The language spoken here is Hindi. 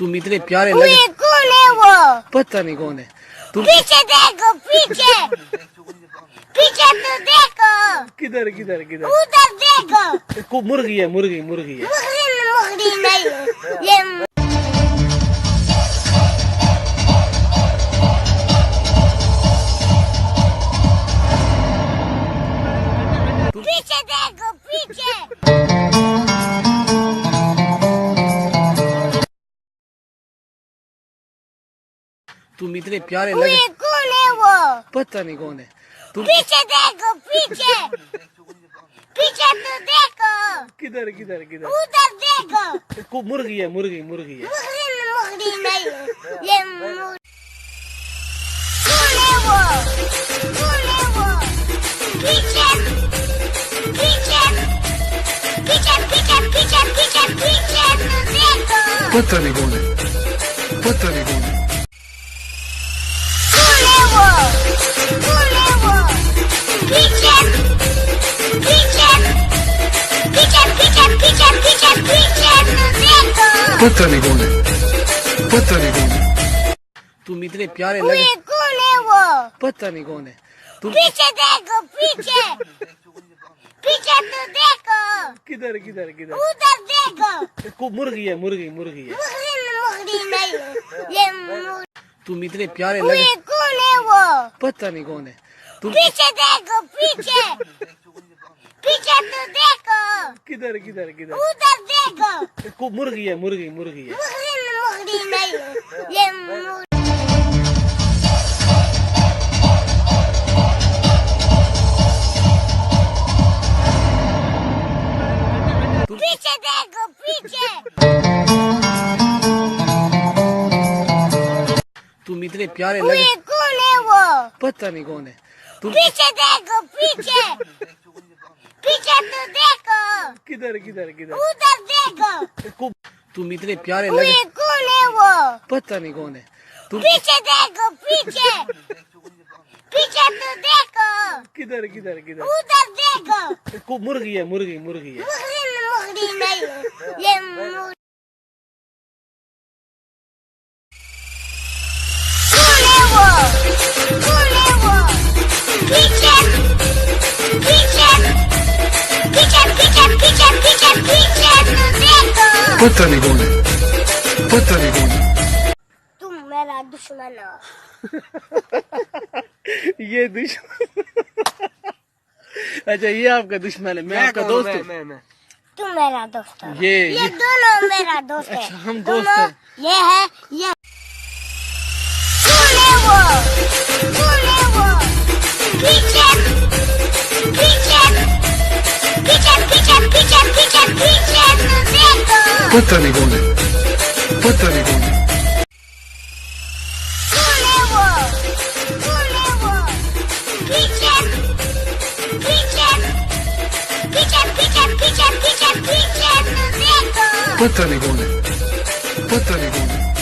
तुम इतने प्यारे लगे। कौन है वो? पता नहीं कौन है। तुम पीछे देखो, पीछे पीछे तो देखो। किधर किधर किधर? उधर देखो। मुर्गी है, मुर्गी मुर्गी है। मुर्गी नहीं है ये। पीछे देखो, पीछे। तुम इतने प्यारे लगे। कौन है वो? पता नहीं कौन है। तुम पीछे देखो, पीछे पीछे तो देखो। किधर किधर किधर? उधर देखो। मुर्गी है, मुर्गी मुर्गी है। मुर्गी नहीं है ये। कौन है वो? कौन है वो? पीछे पीछे पीछे पीछे पीछे पीछे पीछे तो देखो। पता नहीं कौन है। पता नहीं कौन है। कौन है वो? कौन है वो? पीछे पीछे पीछे पीछे पीछे पीछे पीछे तो देखो। पता नहीं कौन है। पता नहीं कौन है। तुम इतने प्यारे लगे। कौन है वो? पता नहीं कौन है। तुम पीछे देखो, पीछे पीछे तो देखो। किधर किधर किधर? उधर देखो। मुर्गी है, मुर्गी मुर्गी है। मुर्गी नहीं है ये। तुम इतने प्यारे लगे। कौन है वो? पता नहीं कौन है। तुम पीछे देखो, पीछे पीछे तो देखो। किधर किधर किधर? उधर देखो। मुर्गी है, मुर्गी मुर्गी है। मुर्गी नहीं है ये। पीछे देखो, पीछे। तुम इतने प्यारे लगे। कौन है वो? पता नहीं कौन है। तुम पीछे देखो, पीछे पीछे तो देखो। किधर किधर किधर? उधर देखो। तुम इतने प्यारे लगे। कौन है वो? पता नहीं कौन है। तुम पीछे देखो, पीछे पीछे तो देखो। किधर किधर किधर? उधर देखो। मुर्गी है, मुर्गी मुर्गी है। मुर्गी नहीं है ये। कौन है वो? कौन है वो? पीछे पीछे पीछे पीछे पीछे पीछे पीछे तो देखो। पता नहीं कौन है। पता नहीं कौन है। तुम मेरा दुश्मन हो। ये दुश्मन। अच्छा, ये आपका दुश्मन है। मैं आपका दोस्त हूँ। तुम मेरा दोस्त हो। ये दोनों मेरा दोस्त है। अच्छा, हम दोस्त हैं। ये है ये। कौन है वो? कौन है वो? पीछे पीछे पीछे पीछे पीछे पीछे पीछे तो देखो। पता नहीं कौन है। पता नहीं कौन है। कौन है वो? कौन है वो? पीछे पीछे पीछे पीछे पीछे पीछे पीछे तो देखो। पता नहीं कौन है। पता नहीं कौन है।